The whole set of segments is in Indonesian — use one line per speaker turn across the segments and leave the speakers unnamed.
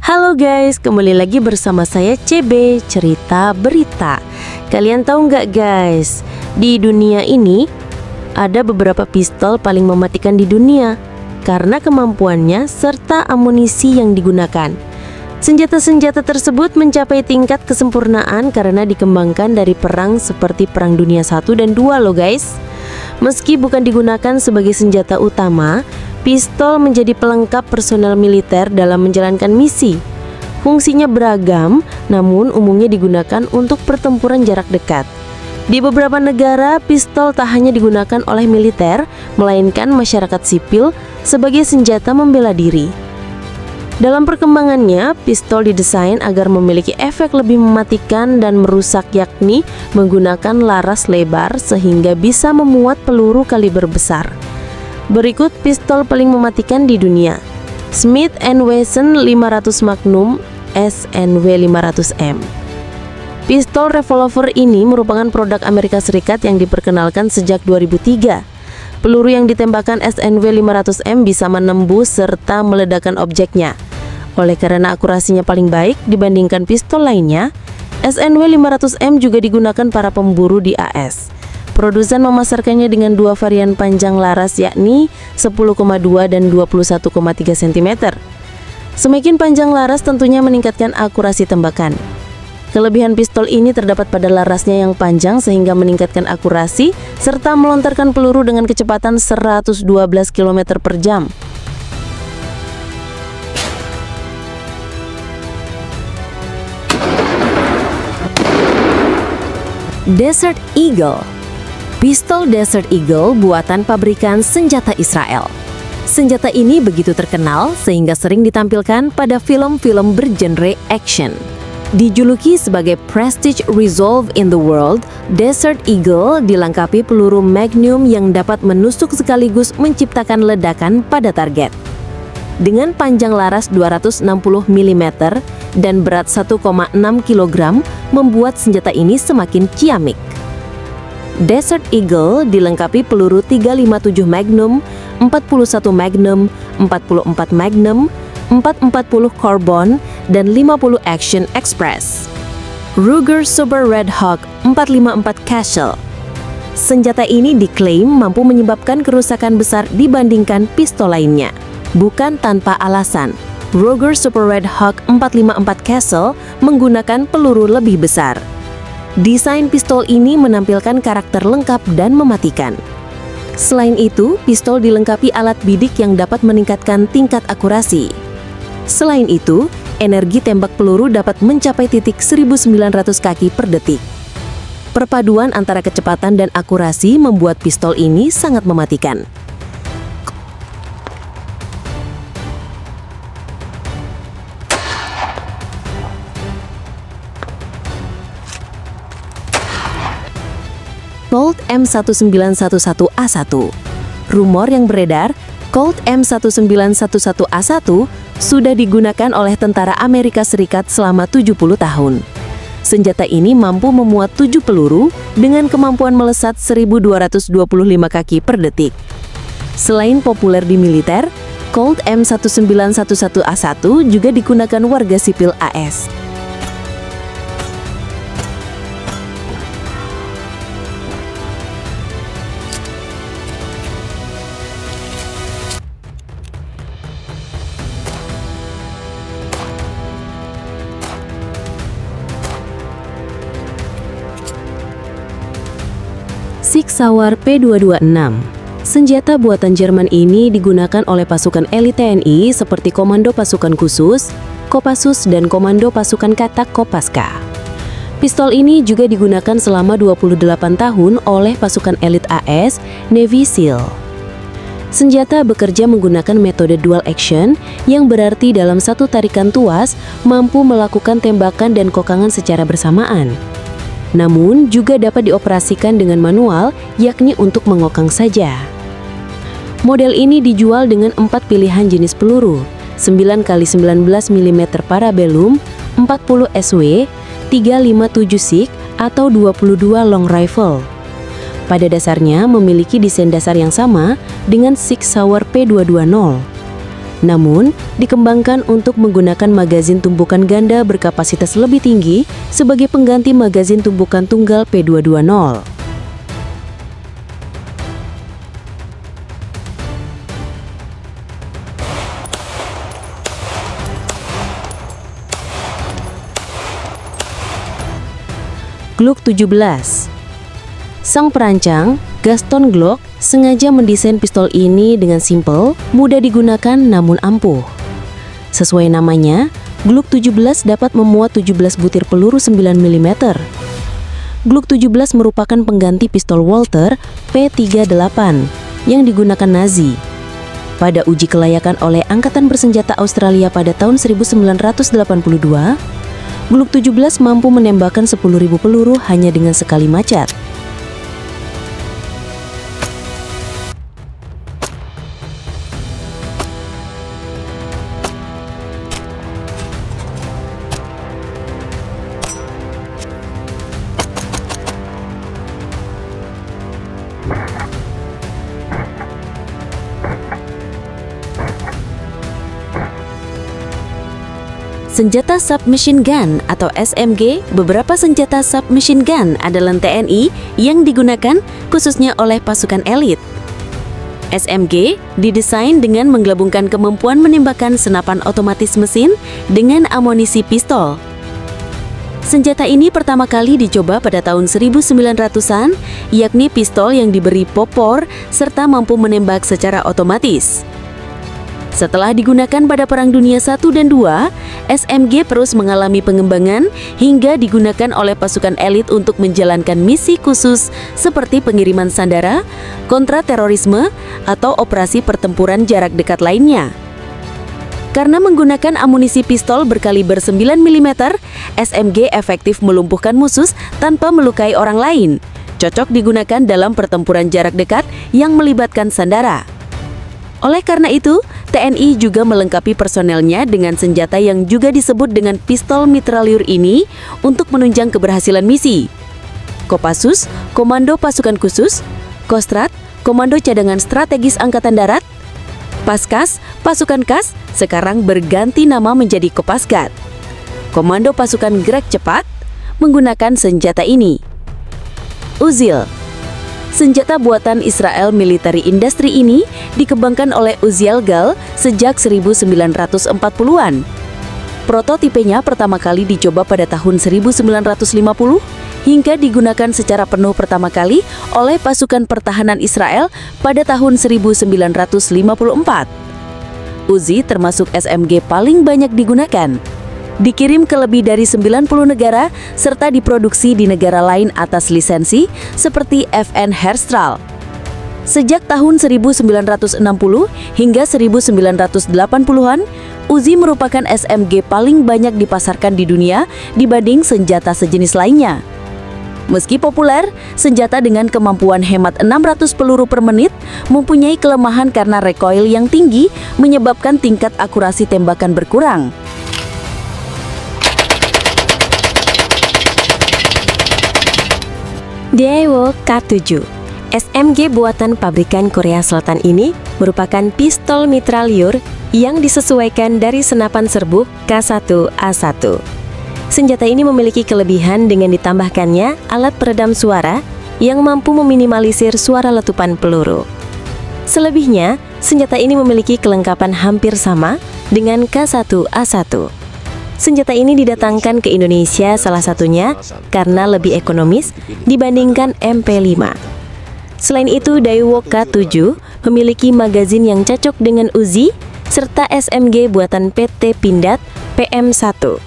Halo guys, kembali lagi bersama saya CB Cerita Berita. Kalian tahu nggak guys, di dunia ini ada beberapa pistol paling mematikan di dunia karena kemampuannya serta amunisi yang digunakan. Senjata-senjata tersebut mencapai tingkat kesempurnaan karena dikembangkan dari perang seperti Perang Dunia 1 dan 2 loh guys. Meski bukan digunakan sebagai senjata utama, pistol menjadi pelengkap personel militer dalam menjalankan misi. Fungsinya beragam, namun umumnya digunakan untuk pertempuran jarak dekat. Di beberapa negara, pistol tak hanya digunakan oleh militer, melainkan masyarakat sipil sebagai senjata membela diri. Dalam perkembangannya, pistol didesain agar memiliki efek lebih mematikan dan merusak, yakni menggunakan laras lebar sehingga bisa memuat peluru kaliber besar. Berikut pistol paling mematikan di dunia. Smith & Wesson 500 Magnum SNW 500M. Pistol revolver ini merupakan produk Amerika Serikat yang diperkenalkan sejak 2003. Peluru yang ditembakkan SNW 500M bisa menembus serta meledakkan objeknya. Oleh karena akurasinya paling baik dibandingkan pistol lainnya, SNW 500M juga digunakan para pemburu di AS. Produsen memasarkannya dengan dua varian panjang laras, yakni 10,2 dan 21,3 cm. Semakin panjang laras tentunya meningkatkan akurasi tembakan. Kelebihan pistol ini terdapat pada larasnya yang panjang sehingga meningkatkan akurasi serta melontarkan peluru dengan kecepatan 112 km per jam. Desert Eagle. Pistol Desert Eagle buatan pabrikan senjata Israel. Senjata ini begitu terkenal sehingga sering ditampilkan pada film-film bergenre action. Dijuluki sebagai Prestige Resolve in the World, Desert Eagle dilengkapi peluru Magnum yang dapat menusuk sekaligus menciptakan ledakan pada target. Dengan panjang laras 260 mm dan berat 1,6 kg, membuat senjata ini semakin ciamik. Desert Eagle dilengkapi peluru 357 Magnum, 41 Magnum, 44 Magnum, 440 Carbon, dan 50 Action Express. Ruger Super Red Hawk 454 Castle. Senjata ini diklaim mampu menyebabkan kerusakan besar dibandingkan pistol lainnya. Bukan tanpa alasan, Ruger Super Red Hawk 454 Castle menggunakan peluru lebih besar. Desain pistol ini menampilkan karakter lengkap dan mematikan. Selain itu, pistol dilengkapi alat bidik yang dapat meningkatkan tingkat akurasi. Selain itu, energi tembak peluru dapat mencapai titik 1900 kaki per detik. Perpaduan antara kecepatan dan akurasi membuat pistol ini sangat mematikan. Colt M1911A1. Rumor yang beredar, Colt M1911A1 sudah digunakan oleh tentara Amerika Serikat selama 70 tahun. Senjata ini mampu memuat 7 peluru dengan kemampuan melesat 1225 kaki per detik. Selain populer di militer, Colt M1911A1 juga digunakan warga sipil AS. Sig Sauer P226. Senjata buatan Jerman ini digunakan oleh pasukan elit TNI seperti Komando Pasukan Khusus, Kopassus, dan Komando Pasukan Katak Kopaska. Pistol ini juga digunakan selama 28 tahun oleh pasukan elit AS, Navy SEAL. Senjata bekerja menggunakan metode dual action yang berarti dalam satu tarikan tuas mampu melakukan tembakan dan kokangan secara bersamaan. Namun juga dapat dioperasikan dengan manual, yakni untuk mengokang saja. Model ini dijual dengan 4 pilihan jenis peluru, 9x19 mm Parabellum, 40 SW, 357 SIG, atau 22 long rifle. Pada dasarnya memiliki desain dasar yang sama dengan Sig Sauer P220. Namun, dikembangkan untuk menggunakan magazin tumpukan ganda berkapasitas lebih tinggi sebagai pengganti magazin tumpukan tunggal P220. Glock 17. Sang perancang, Gaston Glock, sengaja mendesain pistol ini dengan simpel, mudah digunakan namun ampuh. Sesuai namanya, Glock 17 dapat memuat 17 butir peluru 9 mm. Glock 17 merupakan pengganti pistol Walther P38 yang digunakan Nazi. Pada uji kelayakan oleh Angkatan Bersenjata Australia pada tahun 1982, Glock 17 mampu menembakkan 10.000 peluru hanya dengan sekali macat. Senjata submachine gun atau SMG, beberapa senjata submachine gun adalah TNI yang digunakan khususnya oleh pasukan elit. SMG didesain dengan menggabungkan kemampuan menembakkan senapan otomatis mesin dengan amunisi pistol. Senjata ini pertama kali dicoba pada tahun 1900-an, yakni pistol yang diberi popor serta mampu menembak secara otomatis. Setelah digunakan pada Perang Dunia I dan II, SMG terus mengalami pengembangan hingga digunakan oleh pasukan elit untuk menjalankan misi khusus seperti pengiriman sandera, kontraterorisme, atau operasi pertempuran jarak dekat lainnya. Karena menggunakan amunisi pistol berkaliber 9 mm, SMG efektif melumpuhkan musuh tanpa melukai orang lain. Cocok digunakan dalam pertempuran jarak dekat yang melibatkan sandera. Oleh karena itu, TNI juga melengkapi personelnya dengan senjata yang juga disebut dengan pistol mitrailleur ini untuk menunjang keberhasilan misi. Kopassus, Komando Pasukan Khusus; Kostrad, Komando Cadangan Strategis Angkatan Darat; Paskas, Pasukan Kas, sekarang berganti nama menjadi Kopasgat. Komando Pasukan Gerak Cepat menggunakan senjata ini. Uzil. Senjata buatan Israel Military Industry ini dikembangkan oleh Uziel Gal sejak 1940-an. Prototipenya pertama kali dicoba pada tahun 1950 hingga digunakan secara penuh pertama kali oleh pasukan pertahanan Israel pada tahun 1954. Uzi termasuk SMG paling banyak digunakan. Dikirim ke lebih dari 90 negara serta diproduksi di negara lain atas lisensi seperti FN Herstral. Sejak tahun 1960 hingga 1980-an, Uzi merupakan SMG paling banyak dipasarkan di dunia dibanding senjata sejenis lainnya. Meski populer, senjata dengan kemampuan hemat 600 peluru per menit mempunyai kelemahan karena recoil yang tinggi menyebabkan tingkat akurasi tembakan berkurang. Daewoo K7. SMG buatan pabrikan Korea Selatan ini merupakan pistol mitrailleur yang disesuaikan dari senapan serbu K1A1. Senjata ini memiliki kelebihan dengan ditambahkannya alat peredam suara yang mampu meminimalisir suara letupan peluru. Selebihnya, senjata ini memiliki kelengkapan hampir sama dengan K1A1. Senjata ini didatangkan ke Indonesia salah satunya karena lebih ekonomis dibandingkan MP5. Selain itu, Daewoo K7 memiliki magazin yang cocok dengan Uzi serta SMG buatan PT Pindad PM1.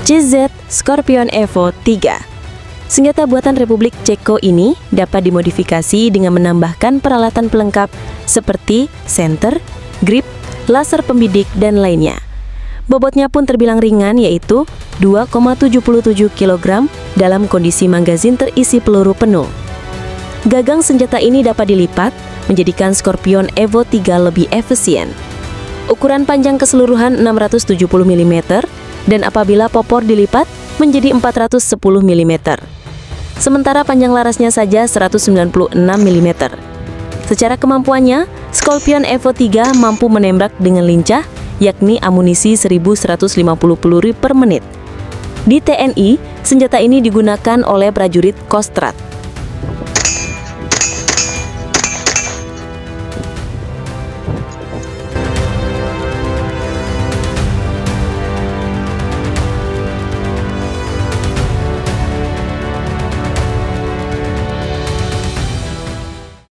CZ Scorpion Evo 3. Senjata buatan Republik Ceko ini dapat dimodifikasi dengan menambahkan peralatan pelengkap seperti senter, grip, laser pembidik, dan lainnya. Bobotnya pun terbilang ringan, yaitu 2,77 kg dalam kondisi magazin terisi peluru penuh. Gagang senjata ini dapat dilipat, menjadikan Scorpion Evo 3 lebih efisien. Ukuran panjang keseluruhan 670 mm, dan apabila popor dilipat menjadi 410 mm. Sementara panjang larasnya saja 196 mm. Secara kemampuannya, Scorpion Evo 3 mampu menembak dengan lincah, yakni amunisi 1150 peluru per menit. Di TNI, senjata ini digunakan oleh prajurit Kostrad.